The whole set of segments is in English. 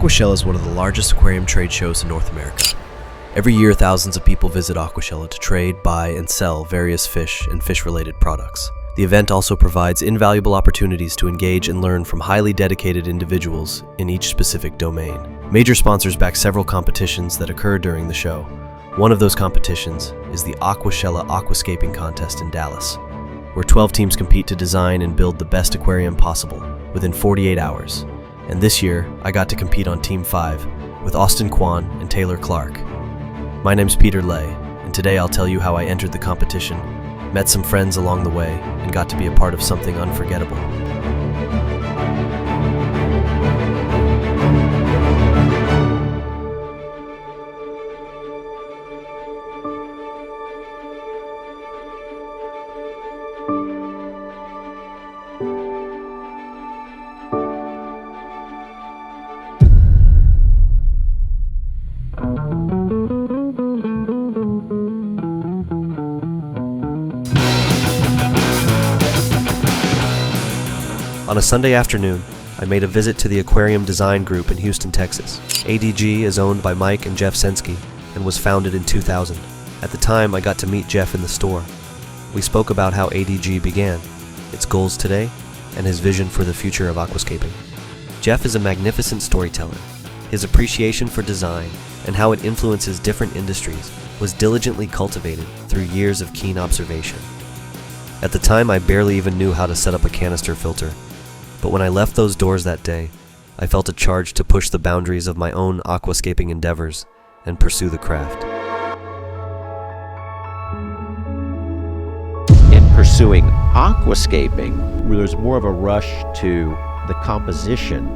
Aquashella is one of the largest aquarium trade shows in North America. Every year, thousands of people visit Aquashella to trade, buy, and sell various fish and fish-related products. The event also provides invaluable opportunities to engage and learn from highly dedicated individuals in each specific domain. Major sponsors back several competitions that occur during the show. One of those competitions is the Aquashella Aquascaping contest in Dallas, where 12 teams compete to design and build the best aquarium possible within 48 hours. And this year, I got to compete on Team 5 with Austin Kwan and Taylor Clark. My name's Peter Lay, and today I'll tell you how I entered the competition, met some friends along the way, and got to be a part of something unforgettable. On a Sunday afternoon, I made a visit to the Aquarium Design Group in Houston, Texas. ADG is owned by Mike and Jeff Sensky and was founded in 2000. At the time, I got to meet Jeff in the store. We spoke about how ADG began, its goals today, and his vision for the future of aquascaping. Jeff is a magnificent storyteller. His appreciation for design and how it influences different industries was diligently cultivated through years of keen observation. At the time, I barely even knew how to set up a canister filter. But when I left those doors that day, I felt a charge to push the boundaries of my own aquascaping endeavors and pursue the craft. In pursuing aquascaping, there's more of a rush to the composition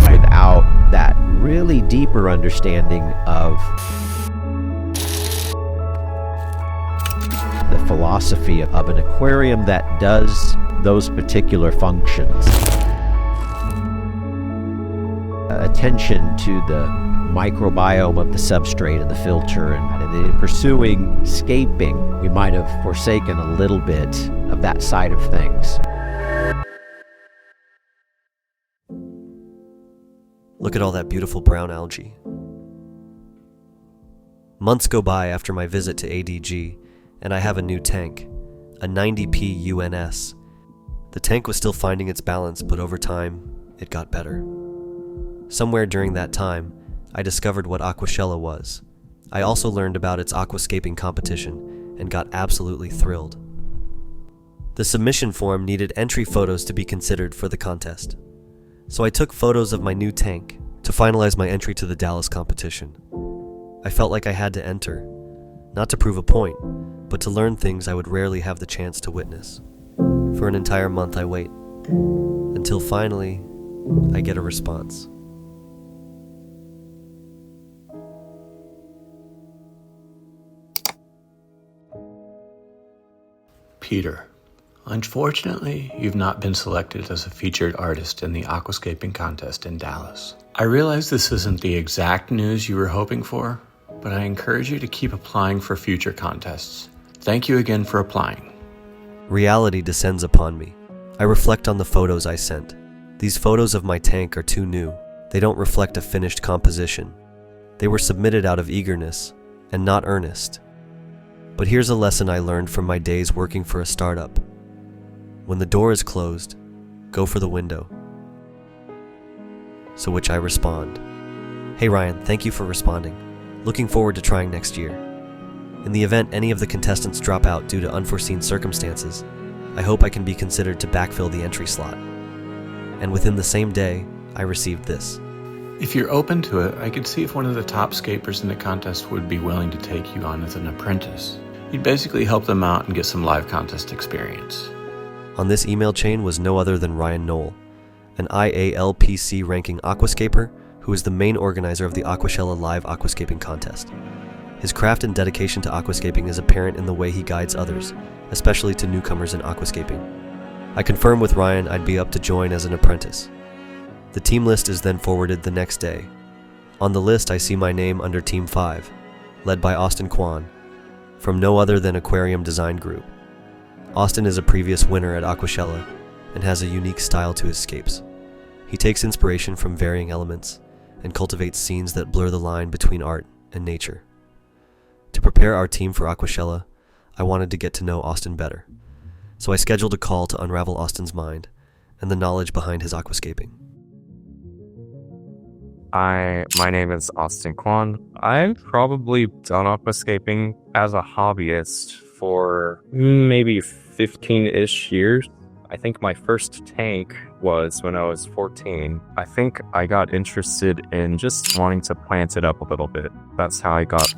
without that really deeper understanding of the philosophy of an aquarium that does those particular functions. Attention to the microbiome of the substrate and the filter, and in pursuing scaping, we might have forsaken a little bit of that side of things. Look at all that beautiful brown algae. Months go by after my visit to ADG, and I have a new tank, a 90p UNS. The tank was still finding its balance, but over time, it got better. Somewhere during that time, I discovered what Aquashella was. I also learned about its aquascaping competition and got absolutely thrilled. The submission form needed entry photos to be considered for the contest. So I took photos of my new tank to finalize my entry to the Dallas competition. I felt like I had to enter, not to prove a point, but to learn things I would rarely have the chance to witness. For an entire month I wait, until finally I get a response. Peter, unfortunately, you've not been selected as a featured artist in the Aquascaping contest in Dallas. I realize this isn't the exact news you were hoping for, but I encourage you to keep applying for future contests. Thank you again for applying. Reality descends upon me. I reflect on the photos I sent. These photos of my tank are too new. They don't reflect a finished composition. They were submitted out of eagerness and not earnest. But here's a lesson I learned from my days working for a startup. When the door is closed, go for the window. So which I respond. Hey Ryan, thank you for responding. Looking forward to trying next year. In the event any of the contestants drop out due to unforeseen circumstances, I hope I can be considered to backfill the entry slot. And within the same day, I received this. If you're open to it, I could see if one of the top scapers in the contest would be willing to take you on as an apprentice. You'd basically help them out and get some live contest experience. On this email chain was no other than Ryan Knoll, an IALPC ranking aquascaper who is the main organizer of the Aquashella Live Aquascaping Contest. His craft and dedication to aquascaping is apparent in the way he guides others, especially to newcomers in aquascaping. I confirmed with Ryan I'd be up to join as an apprentice. The team list is then forwarded the next day. On the list I see my name under Team 5, led by Austin Kwan, from no other than Aquarium Design Group. Austin is a previous winner at Aquashella and has a unique style to his scapes. He takes inspiration from varying elements and cultivates scenes that blur the line between art and nature. To prepare our team for Aquashella, I wanted to get to know Austin better, so I scheduled a call to unravel Austin's mind and the knowledge behind his aquascaping. My name is Austin Kwan. I've probably done aquascaping as a hobbyist for maybe 15-ish years. I think my first tank was when I was 14. I think I got interested in just wanting to plant it up a little bit. That's how I got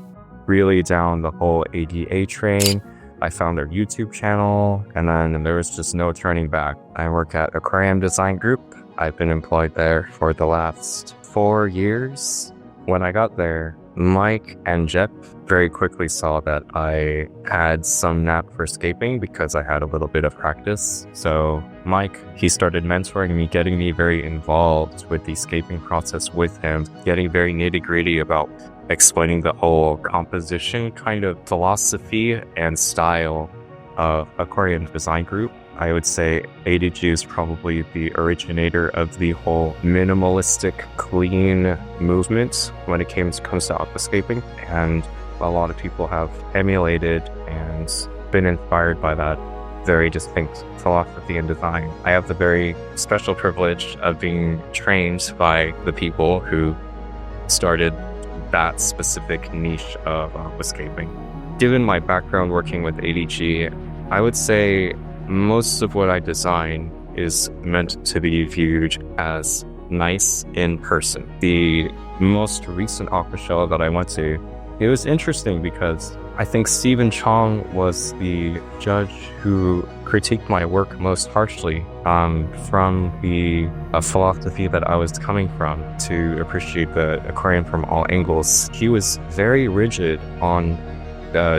really down the whole ADA train. I found their YouTube channel, and then there was just no turning back. I work at Aquarium Design Group. I've been employed there for the last 4 years. When I got there, Mike and Jep very quickly saw that I had some knack for scaping because I had a little bit of practice. So Mike, he started mentoring me, getting me very involved with the scaping process with him, getting very nitty-gritty about explaining the whole composition kind of philosophy and style of Aquarium Design Group. I would say ADG is probably the originator of the whole minimalistic, clean movement when it comes to aquascaping. And a lot of people have emulated and been inspired by that very distinct philosophy and design. I have the very special privilege of being trained by the people who started that specific niche of aquascaping. Given my background working with ADG, I would say most of what I design is meant to be viewed as nice in person. The most recent Aquashella that I went to, it was interesting because I think Stephen Chong was the judge who critiqued my work most harshly from the philosophy that I was coming from to appreciate the aquarium from all angles. He was very rigid on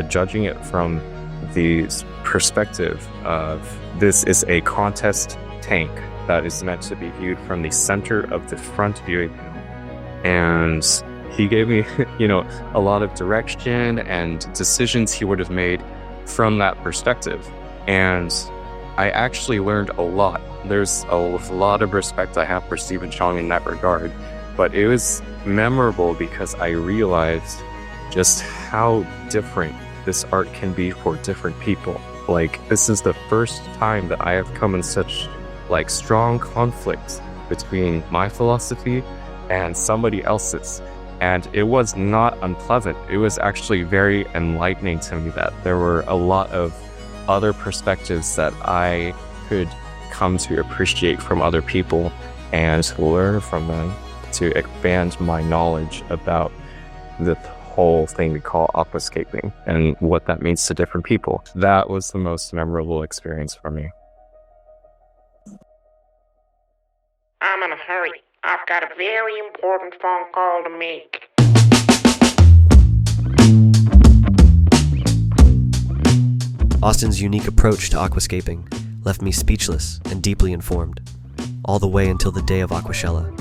judging it from the perspective of this is a contest tank that is meant to be viewed from the center of the front viewing panel. And he gave me, a lot of direction and decisions he would have made from that perspective. And I actually learned a lot. There's a lot of respect I have for Stephen Chong in that regard, but it was memorable because I realized just how different this art can be for different people. Like, this is the first time that I have come in such strong conflict between my philosophy and somebody else's. And it was not unpleasant. It was actually very enlightening to me that there were a lot of other perspectives that I could come to appreciate from other people and learn from them to expand my knowledge about the whole thing we call aquascaping and what that means to different people. That was the most memorable experience for me. I'm in a hurry. I've got a very important phone call to make. Austin's unique approach to aquascaping left me speechless and deeply informed, all the way until the day of Aquashella.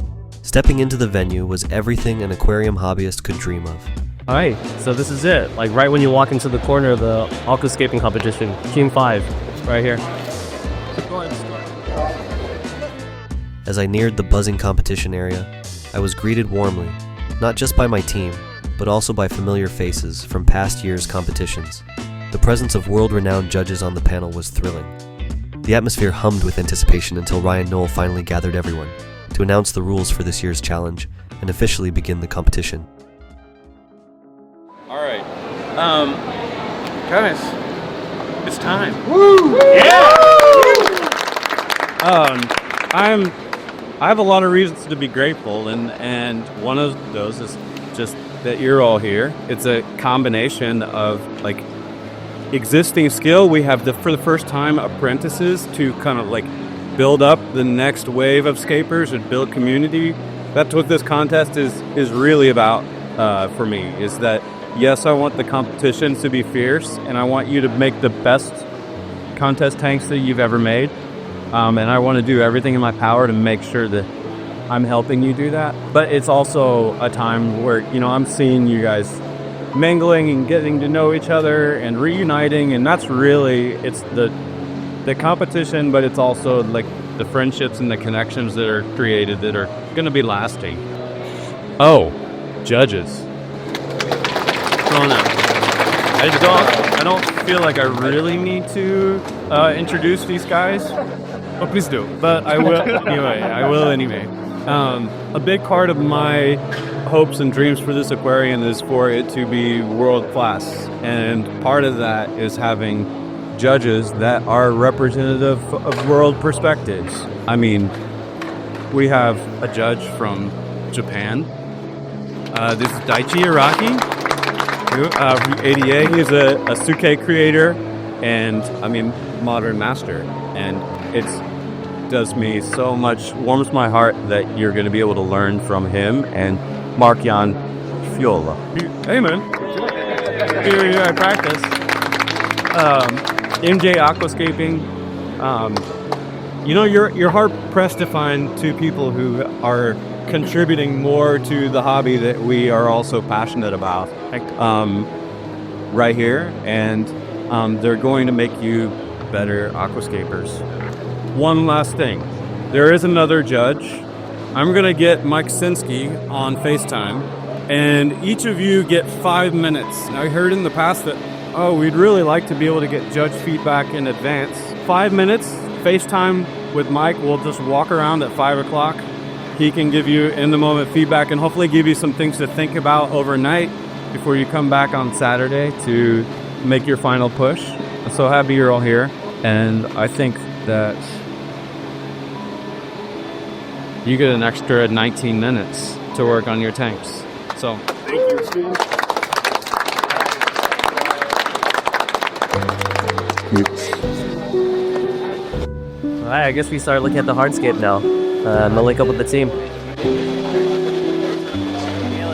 Stepping into the venue was everything an aquarium hobbyist could dream of. Alright, so this is it. Right when you walk into the corner of the aquascaping competition, Team 5, right here. As I neared the buzzing competition area, I was greeted warmly, not just by my team, but also by familiar faces from past years' competitions. The presence of world-renowned judges on the panel was thrilling. The atmosphere hummed with anticipation until Ryan Knoll finally gathered everyone to announce the rules for this year's challenge and officially begin the competition. All right, guys, it's time. Woo! Yeah! I have a lot of reasons to be grateful, and one of those is just that you're all here. It's a combination of existing skill. We have for the first time apprentices to kind of build up the next wave of scapers and build community. That's what this contest is really about for me, is that yes, I want the competitions to be fierce, and I want you to make the best contest tanks that you've ever made. And I want to do everything in my power to make sure that I'm helping you do that. But it's also a time where, I'm seeing you guys mingling and getting to know each other and reuniting. And that's really, it's the competition, but it's also the friendships and the connections that are created that are going to be lasting. Oh, judges. Oh no. I don't feel like I really need to introduce these guys. Oh, please do. But I will anyway. A big part of my hopes and dreams for this aquarium is for it to be world class. And part of that is having judges that are representative of world perspectives. I mean, we have a judge from Japan. This is Daichi Araki. From ADA. He's a suke creator and, modern master. And it does me so much, warms my heart that you're going to be able to learn from him and Mark-Jan Fiola. Hey, man. Here I practice. MJ Aquascaping. You're hard-pressed to find two people who are contributing more to the hobby that we are also passionate about right here, and they're going to make you better aquascapers. One last thing, there is another judge. I'm going to get Mike Sinsky on FaceTime, and each of you get 5 minutes. Now, I heard in the past that, we'd really like to be able to get judge feedback in advance. 5 minutes, FaceTime with Mike. We'll just walk around at 5 o'clock. He can give you in-the-moment feedback and hopefully give you some things to think about overnight before you come back on Saturday to make your final push. I'm so happy you're all here. And I think that you get an extra 19 minutes to work on your tanks. So, thank you, Steve. All right, I guess we start looking at the hardscape now. I'm gonna link up with the team.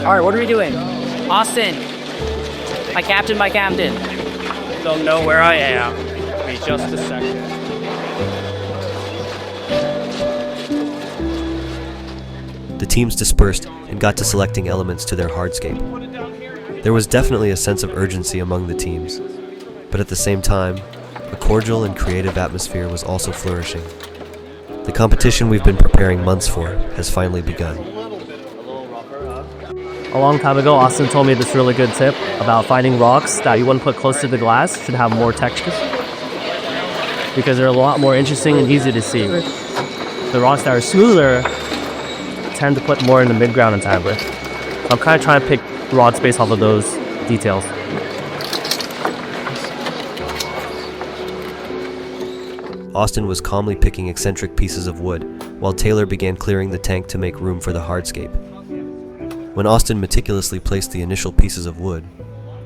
All right, what are we doing? Austin, my captain. Don't know where I am. Give me just a second. The teams dispersed and got to selecting elements to their hardscape. There was definitely a sense of urgency among the teams, but at the same time, a cordial and creative atmosphere was also flourishing. The competition we've been preparing months for has finally begun. A long time ago, Austin told me this really good tip about finding rocks that you want to put close to the glass should have more textures, because they're a lot more interesting and easy to see. The rocks that are smoother tend to put more in the mid-ground entirely. So I'm kind of trying to pick rod space off of those details. Austin was calmly picking eccentric pieces of wood, while Taylor began clearing the tank to make room for the hardscape. When Austin meticulously placed the initial pieces of wood,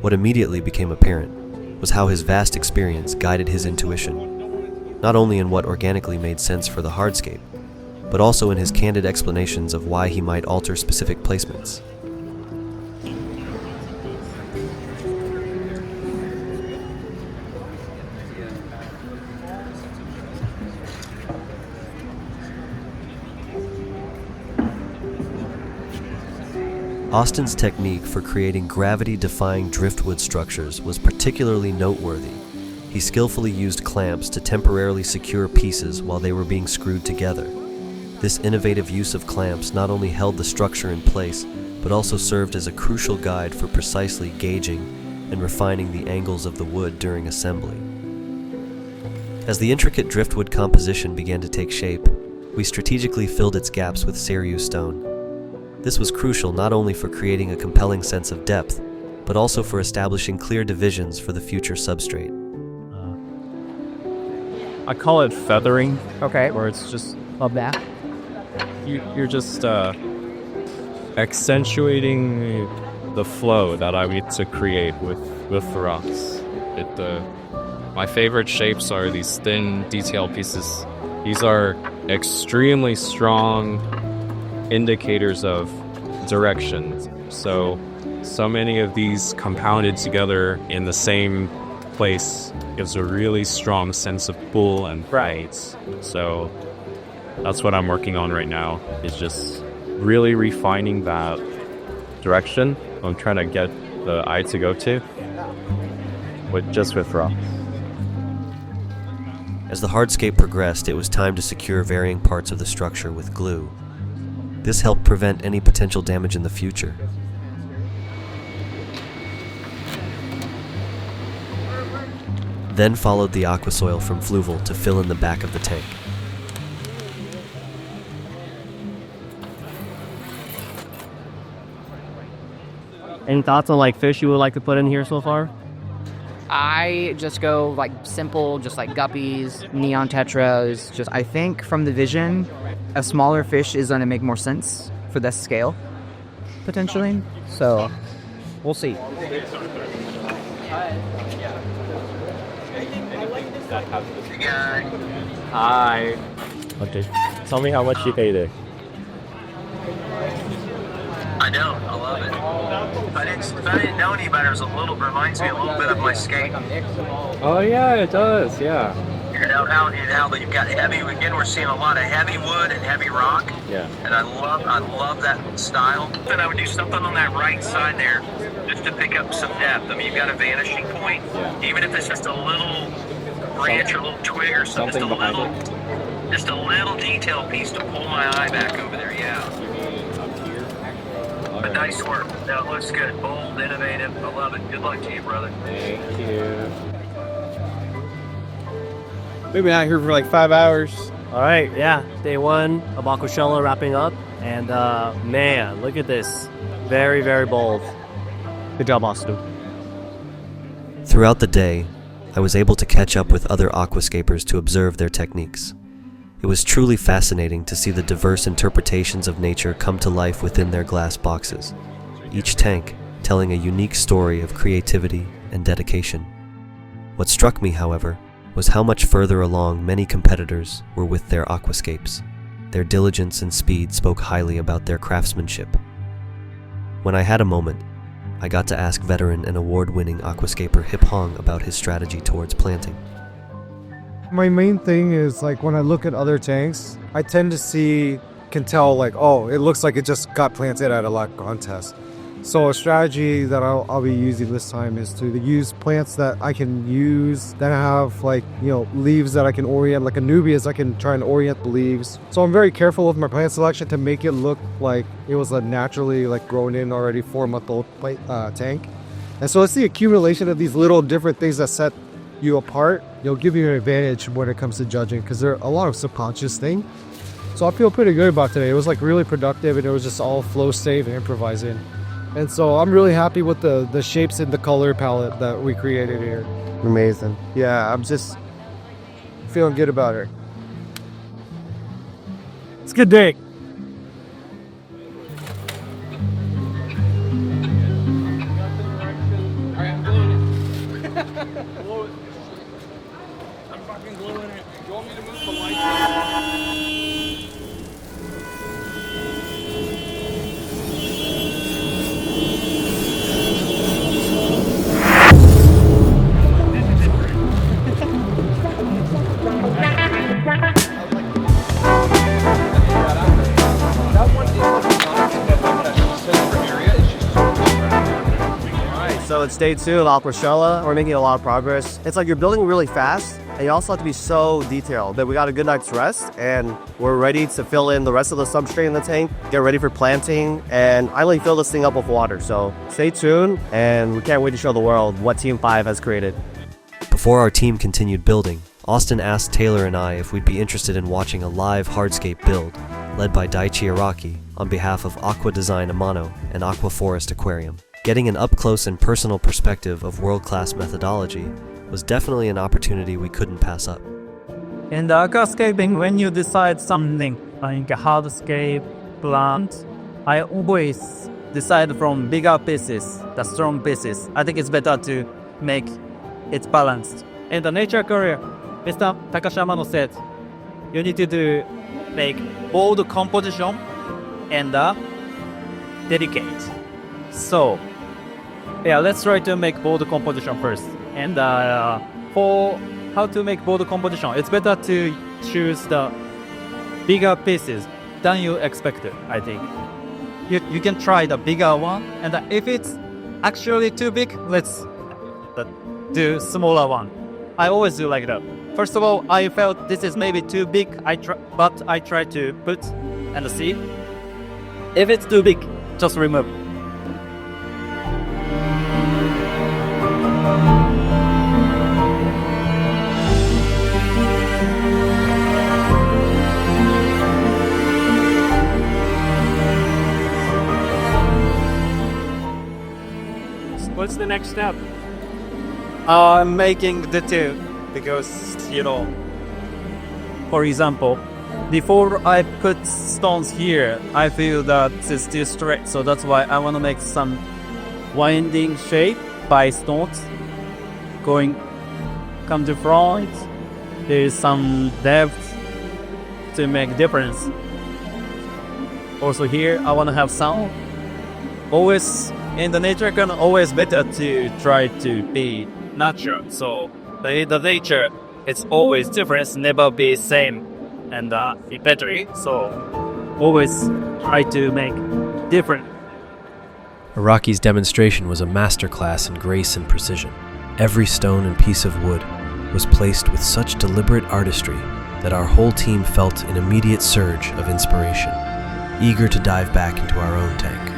what immediately became apparent was how his vast experience guided his intuition, not only in what organically made sense for the hardscape, but also in his candid explanations of why he might alter specific placements. Austin's technique for creating gravity-defying driftwood structures was particularly noteworthy. He skillfully used clamps to temporarily secure pieces while they were being screwed together. This innovative use of clamps not only held the structure in place, but also served as a crucial guide for precisely gauging and refining the angles of the wood during assembly. As the intricate driftwood composition began to take shape, we strategically filled its gaps with Seriu stone. This was crucial not only for creating a compelling sense of depth, but also for establishing clear divisions for the future substrate. I call it feathering. Okay. Where it's just Love that. you're just accentuating the flow that I need to create with the rocks. My favorite shapes are these thin detail pieces. These are extremely strong indicators of direction. So many of these compounded together in the same place gives a really strong sense of pull and weight. So that's what I'm working on right now, is just really refining that direction I'm trying to get the eye to go to with rocks. As the hardscape progressed, it was time to secure varying parts of the structure with glue. This helped prevent any potential damage in the future. Then followed the aqua soil from Fluval to fill in the back of the tank. Any thoughts on like fish you would like to put in here so far? I just go like simple, just like guppies, neon tetras. Just I think from the vision, a smaller fish is going to make more sense for this scale, potentially. So we'll see. Hi. Okay. Tell me how much you paid it. I don't. I love it. If I didn't know any better, it reminds me a little bit of my skate. Oh yeah, it does. Yeah. You know how you've got heavy. Again, we're seeing a lot of heavy wood and heavy rock. Yeah. And I love that style. And I would do something on that right side there, just to pick up some depth. I mean, you've got a vanishing point. Yeah. Even if it's just a little branch or a little twig or something, just a little detail piece to pull my eye back over there. Yeah. But nice work. That looks good. Bold, innovative. I love it. Good luck to you, brother. Thank you. We've been out here for like 5 hours. All right, yeah. Day 1 of Aquashella wrapping up. And man, look at this. Very, very bold. Good job, Austin. Throughout the day, I was able to catch up with other aquascapers to observe their techniques. It was truly fascinating to see the diverse interpretations of nature come to life within their glass boxes, each tank telling a unique story of creativity and dedication. What struck me, however, was how much further along many competitors were with their aquascapes. Their diligence and speed spoke highly about their craftsmanship. When I had a moment, I got to ask veteran and award-winning aquascaper Hip Hong about his strategy towards planting. My main thing is like when I look at other tanks, I tend to can tell like, oh, it looks like it just got planted at a lab contest. So a strategy that I'll be using this time is to use plants that I can use that have like, leaves that I can orient, like anubias, I can try and orient the leaves. So I'm very careful with my plant selection to make it look like it was a naturally like grown in already 4-month-old tank. And so it's the accumulation of these little different things that set you apart. You'll give you an advantage when it comes to judging because they're a lot of subconscious thing. So I feel pretty good about today. It was like really productive and it was just all flow safe and improvising. And so I'm really happy with the shapes and the color palette that we created here. Amazing. Yeah, I'm just feeling good about it. It's a good day. I'm fucking gluing it. You want me to move the lights? So it's day 2 of Aquashella. We're making a lot of progress. It's like you're building really fast, and you also have to be so detailed. But we got a good night's rest, and we're ready to fill in the rest of the substrate in the tank, get ready for planting, and I only fill this thing up with water. So stay tuned, and we can't wait to show the world what Team 5 has created. Before our team continued building, Austin asked Taylor and I if we'd be interested in watching a live hardscape build, led by Daichi Araki on behalf of Aqua Design Amano and Aqua Forest Aquarium. Getting an up-close and personal perspective of world-class methodology was definitely an opportunity we couldn't pass up. In the aquascaping, when you decide something like a hardscape plant, I always decide from bigger pieces, the strong pieces. I think it's better to make it balanced. In the nature career, Mr. Takashi Amano said, you need to make bold composition and delicate. So, yeah, let's try to make bold composition first. And for how to make bold composition, it's better to choose the bigger pieces than you expected, I think. You can try the bigger one, and if it's actually too big, let's do smaller one. I always do like that. First of all, I felt this is maybe too big. But I try to put and see. If it's too big, just remove. What's the next step? I'm making the two because, for example, before I put stones here, I feel that it's too straight, so that's why I want to make some winding shape by stones. Come to front, there is some depth to make difference. Also here, I want to have sound. Always in the nature, can always better to try to be natural. So the nature, it's always different, never be same, and be better. So always try to make different. Araki's demonstration was a masterclass in grace and precision. Every stone and piece of wood was placed with such deliberate artistry that our whole team felt an immediate surge of inspiration, eager to dive back into our own tank.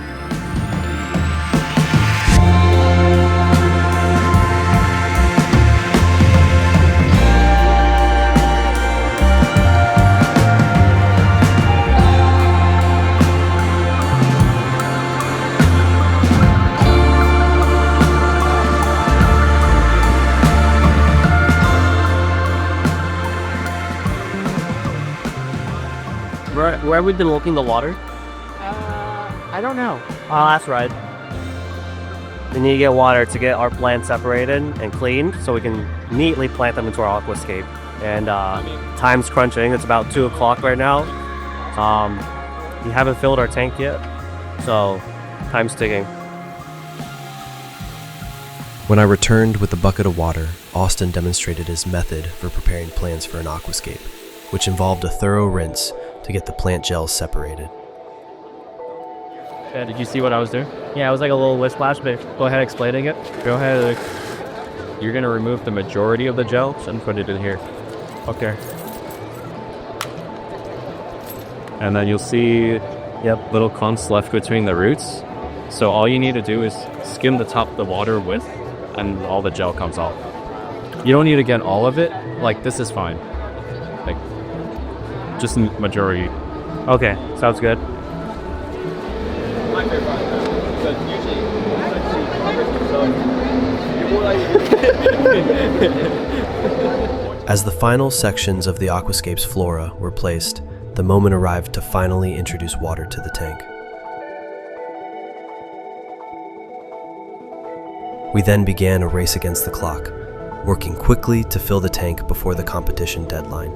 Where have we been looking the water? I don't know. That's right. We need to get water to get our plants separated and cleaned so we can neatly plant them into our aquascape. And time's crunching. It's about 2 o'clock right now. We haven't filled our tank yet, so time's ticking. When I returned with a bucket of water, Austin demonstrated his method for preparing plants for an aquascape, which involved a thorough rinse to get the plant gels separated. Yeah, did you see what I was doing? Yeah, it was like a little whiplash, but go ahead explaining it. Go ahead. You're going to remove the majority of the gels and put it in here. Okay. And then you'll see little clumps left between the roots. So all you need to do is skim the top of the water with, and all the gel comes off. You don't need to get all of it. Like, this is fine. Like, just majority. Okay, sounds good. As the final sections of the aquascape's flora were placed, the moment arrived to finally introduce water to the tank. We then began a race against the clock, working quickly to fill the tank before the competition deadline.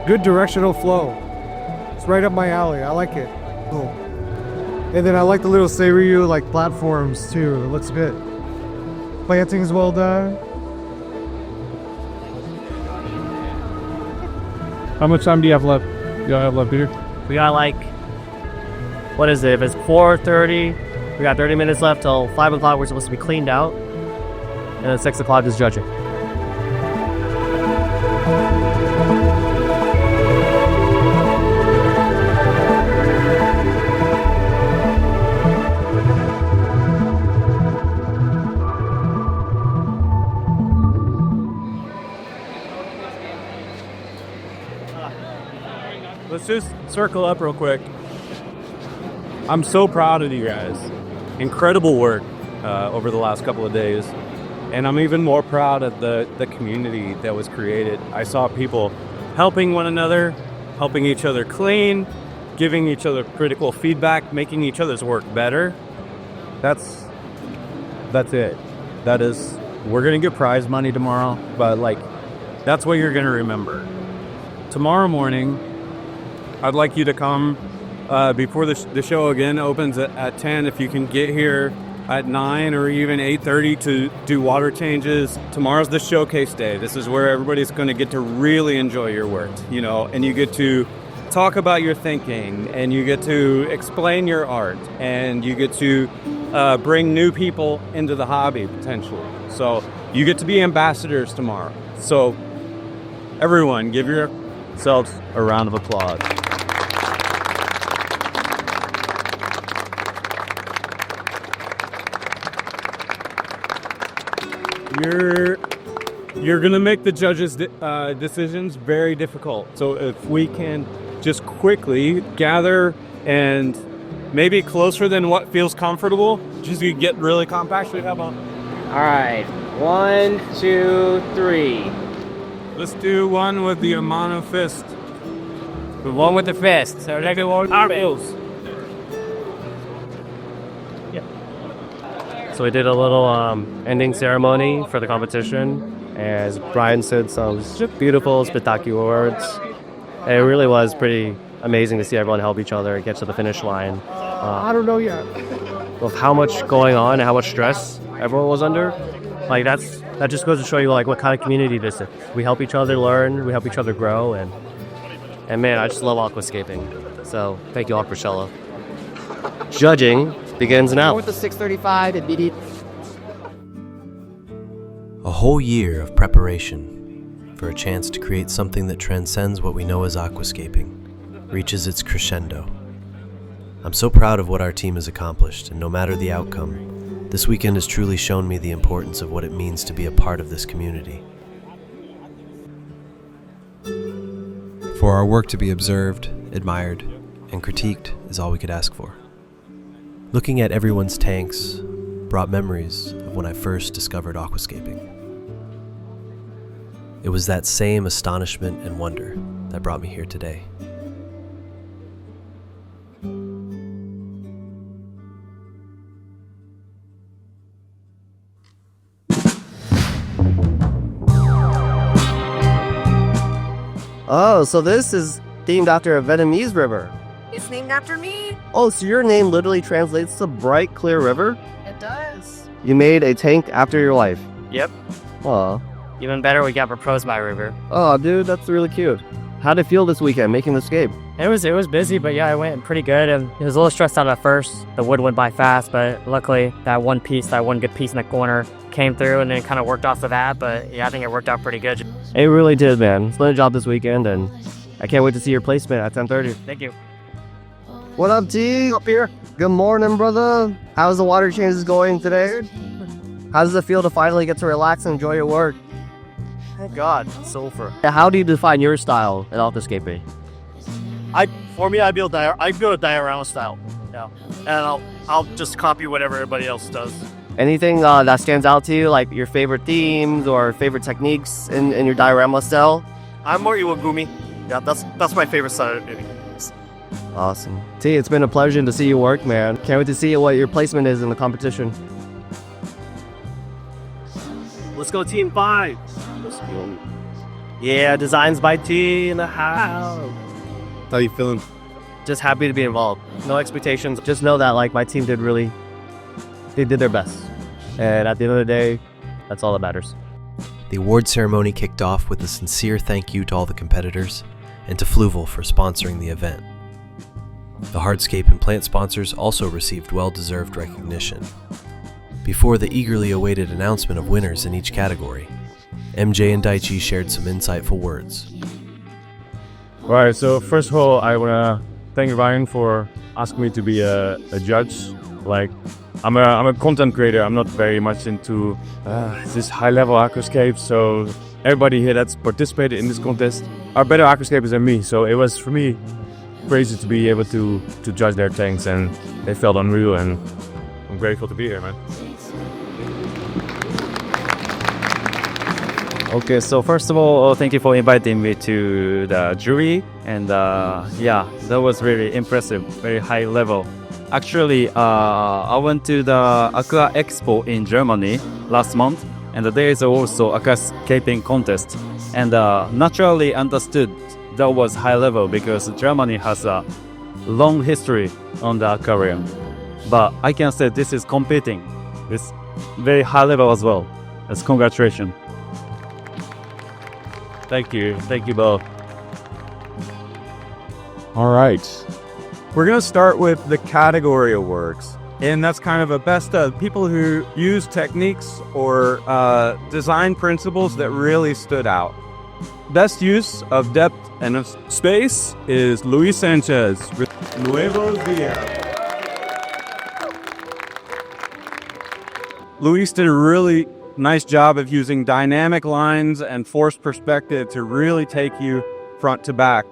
Good directional flow. It's right up my alley. I like it. Cool. And then I like the little Seiryu like platforms too. It looks good. Planting's well done. How much time do you have left? Peter? We got like, what is it? If it's 4:30, we got 30 minutes left till 5 o'clock. We're supposed to be cleaned out. And then 6 o'clock is judging. Let's just circle up real quick. I'm so proud of you guys. Incredible work over the last couple of days. And I'm even more proud of the community that was created. I saw people helping one another, helping each other clean, giving each other critical feedback, making each other's work better. That's it. That is, we're going to get prize money tomorrow, but like, that's what you're going to remember. Tomorrow morning, I'd like you to come before the show again opens at 10. If you can get here at 9 or even 8:30 to do water changes. Tomorrow's the showcase day. This is where everybody's going to get to really enjoy your work, you know, and you get to talk about your thinking, and you get to explain your art, and you get to bring new people into the hobby potentially. So You get to be ambassadors tomorrow. So everyone, give yourselves a round of applause. You're gonna make the judges' decisions very difficult. So if we can just quickly gather and maybe closer than what feels comfortable, just to get really compact. How about? All right, 1, 2, 3. Let's do one with the Amano fist. The one with the fist. So like the one arms. So we did a little ending ceremony for the competition. As Brian said, some beautiful, spectacular words. It really was pretty amazing to see everyone help each other get to the finish line. I don't know yet. With how much going on and how much stress everyone was under, like that just goes to show you like what kind of community this is. We help each other learn, we help each other grow, and man, I just love aquascaping. So thank you, Aquashella. Judging begins now. With the 635 immediate. A whole year of preparation for a chance to create something that transcends what we know as aquascaping reaches its crescendo. I'm so proud of what our team has accomplished, and no matter the outcome, this weekend has truly shown me the importance of what it means to be a part of this community. For our work to be observed, admired, and critiqued is all we could ask for. Looking at everyone's tanks brought memories of when I first discovered aquascaping. It was that same astonishment and wonder that brought me here today. Oh, so this is themed after a Vietnamese river. It's named after me. Oh, so your name literally translates to bright, clear river? It does. You made a tank after your life. Yep. Aw. Even better, we got proposed by River. Oh, dude, that's really cute. How'd it feel this weekend making the escape? It was busy, but yeah, it went pretty good. And it was a little stressed out at first. The wood went by fast, but luckily that one good piece in the corner came through, and then kind of worked off of that. But yeah, I think it worked out pretty good. It really did, man. Splendid job this weekend, and I can't wait to see your placement at 10:30. Thank you. What up, T? Up here. Good morning, brother. How's the water changes going today? How does it feel to finally get to relax and enjoy your work? Thank God, sulfur. How do you define your style in aquascaping? For me, I build a diorama style. Yeah, and I'll just copy whatever everybody else does. Anything that stands out to you, like your favorite themes or favorite techniques in your diorama style? I'm more Iwagumi. Yeah, that's my favorite style. Awesome. T, it's been a pleasure to see you work, man. Can't wait to see what your placement is in the competition. Let's go Team 5. Yeah, designs by T in the house. How you feeling? Just happy to be involved. No expectations. Just know that like my team they did their best. And at the end of the day, that's all that matters. The award ceremony kicked off with a sincere thank you to all the competitors and to Fluval for sponsoring the event. The hardscape and plant sponsors also received well-deserved recognition. Before the eagerly awaited announcement of winners in each category, MJ and Daichi shared some insightful words. Right, so first of all, I want to thank Ryan for asking me to be a judge. Like, I'm a content creator. I'm not very much into this high-level aquascape, so everybody here that's participated in this contest are better aquascapers than me. So it was, for me, crazy to be able to judge their tanks, and they felt unreal, and I'm grateful to be here, man. Okay, so first of all, thank you for inviting me to the jury, and yeah, that was really impressive, very high level. Actually, I went to the Aqua Expo in Germany last month, and there is also Aquascaping contest, and naturally understood that was high level because Germany has a long history on the aquarium. But I can say this is competing. It's very high level as well. It's congratulations. Thank you both. All right. We're going to start with the category awards. And that's kind of a best of people who use techniques or design principles that really stood out. Best use of depth and of space is Luis Sanchez with Nuevo Dia. Luis did a really nice job of using dynamic lines and forced perspective to really take you front to back.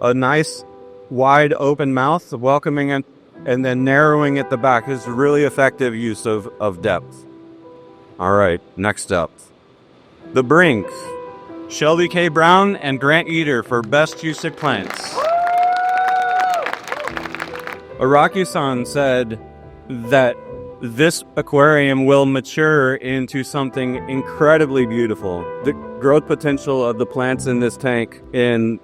A nice wide open mouth, welcoming it, and then narrowing at the back is a really effective use of depth. All right, next up. The Brink. Shelby K. Brown and Grant Eater for best use of plants. Araki-san said that this aquarium will mature into something incredibly beautiful. The growth potential of the plants in this tank in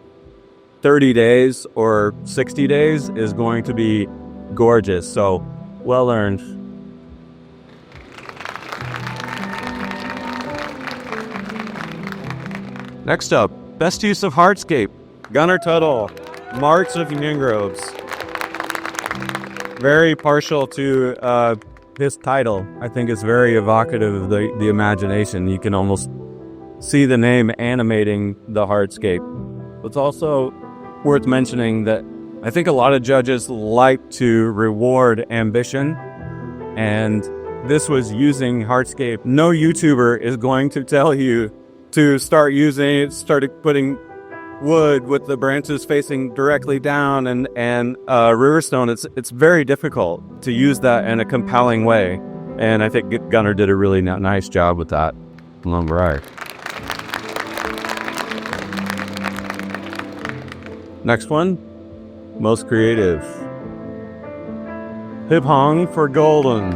30 days or 60 days is going to be gorgeous. So, well earned. Next up, best use of hardscape. Gunnar Tuttle, Marks of Mangroves. Very partial to his title. I think it's very evocative of the imagination. You can almost see the name animating the hardscape. It's also worth mentioning that I think a lot of judges like to reward ambition, and this was using hardscape. No YouTuber is going to tell you to start putting wood with the branches facing directly down and riverstone. It's very difficult to use that in a compelling way, and I think Gunnar did a really nice job with that. All right. Next one, most creative. Hip Hong for Golden.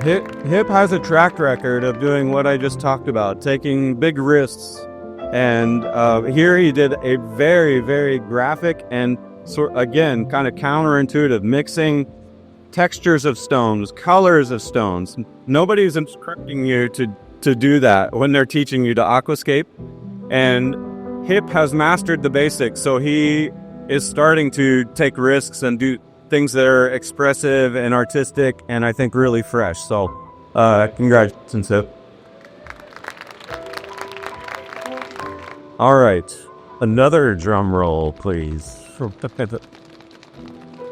Hip has a track record of doing what I just talked about, taking big risks. And here he did a very, very graphic and, again, kind of counterintuitive, mixing textures of stones, colors of stones. Nobody's instructing you to do that when they're teaching you to aquascape. And Hip has mastered the basics, so he is starting to take risks and do things that are expressive and artistic and I think really fresh. So congratulations, Hip. All right, another drum roll, please.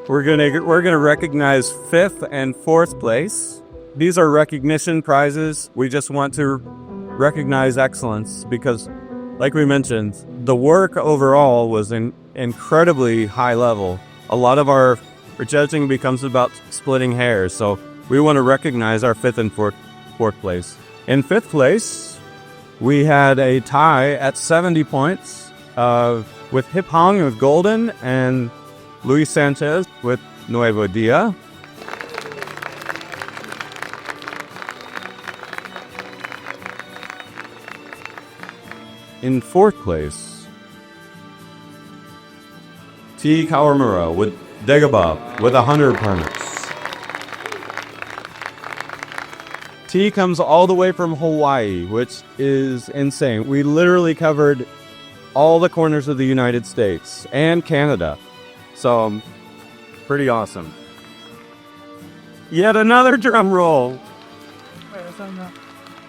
We're gonna recognize 5th and 4th place. These are recognition prizes. We just want to recognize excellence because, like we mentioned, the work overall was incredibly high level. A lot of our judging becomes about splitting hairs, so we want to recognize our 5th and 4th place. In 5th place, we had a tie at 70 points with Hip Hong with Golden and Luis Sanchez with Nuevo Dia. In 4th place, T. Kawamura with Dagobah with 100 permits. T comes all the way from Hawaii, which is insane. We literally covered all the corners of the United States and Canada. So, pretty awesome. Yet another drum roll.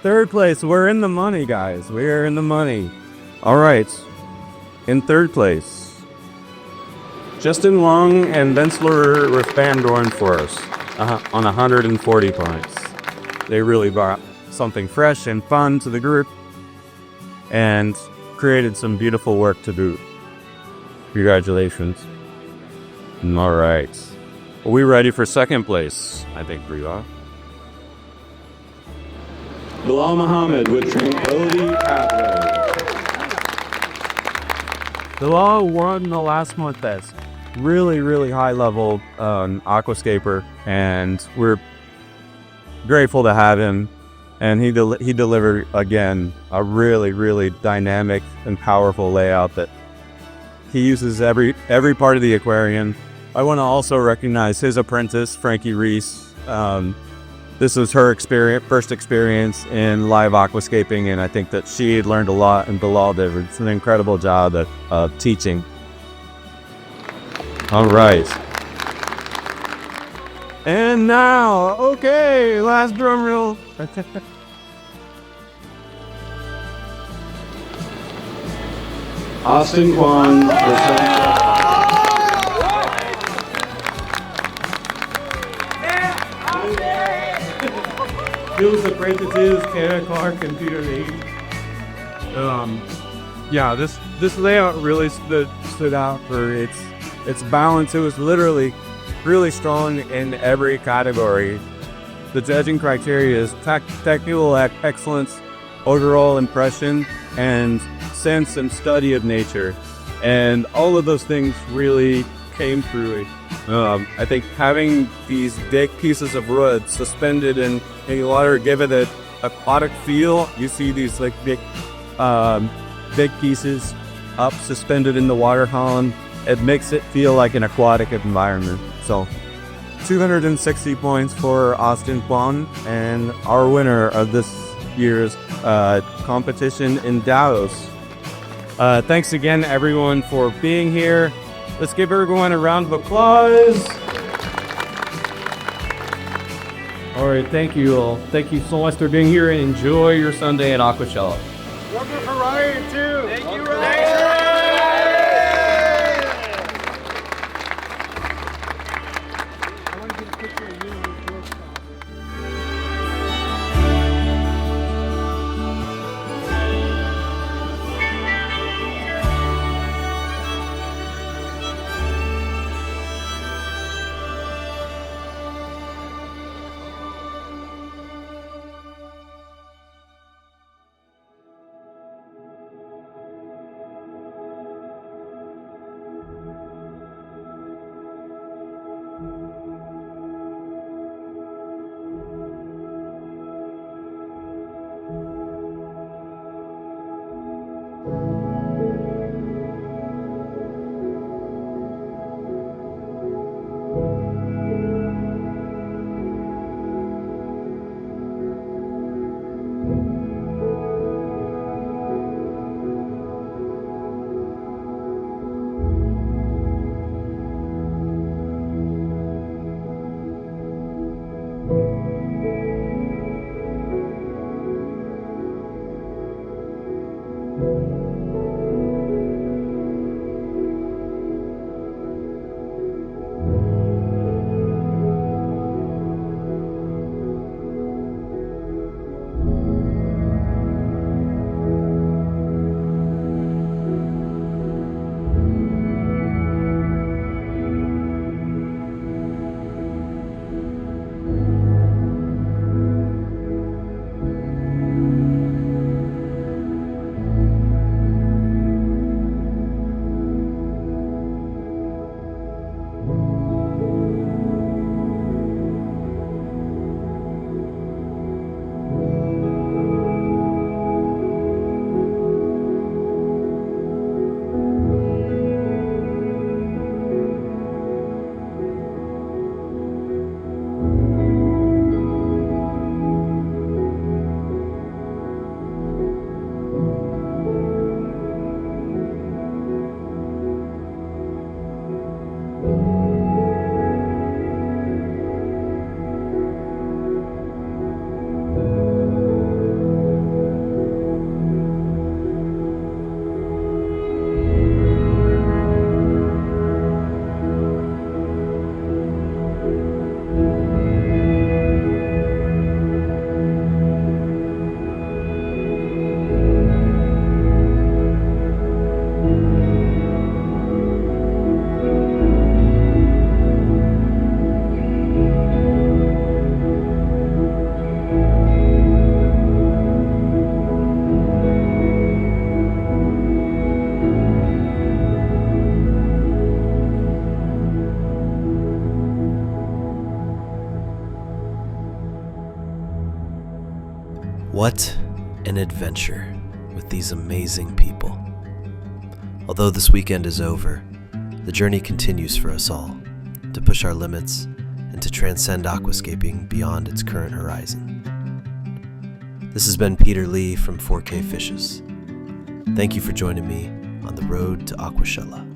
3rd place. We're in the money, guys. We are in the money. All right. In 3rd place, Justin Long and Bensler with Van Dorn Forest on 140 points. They really brought something fresh and fun to the group and created some beautiful work to boot. Congratulations. All right. Are we ready for 2nd place? I think we are. Bilal Muhammad with Tranquility Pathway. Bilal won the last month best. Really, really high level aquascaper, and we're grateful to have him. And he delivered again a really, really dynamic and powerful layout that he uses every part of the aquarium. I want to also recognize his apprentice, Frankie Reese. This was her first experience in live aquascaping, and I think that she had learned a lot, and Bilal did an incredible job of teaching. All right. And now, okay, last drum roll. Austin Kwan. Skills apprentices, Kenna Clark and Peter Lee. Yeah, this layout really stood out for its balance. It was literally really strong in every category. The judging criteria is technical excellence, overall impression, and sense and study of nature. And all of those things really came through. I think having these big pieces of wood suspended in water give it an aquatic feel. You see these like big pieces up suspended in the water column. It makes it feel like an aquatic environment. So 260 points for Austin Kwan, and our winner of this year's competition in Dallas. Thanks again, everyone, for being here. Let's give everyone a round of applause. All right, thank you all. Thank you so much for being here, and enjoy your Sunday at Aquashella. Welcome for Ryan, too. Thank you, Ryan. What an adventure with these amazing people. Although this weekend is over, the journey continues for us all to push our limits and to transcend aquascaping beyond its current horizon. This has been Peter Lee from 4K Fishes. Thank you for joining me on the road to Aquashella.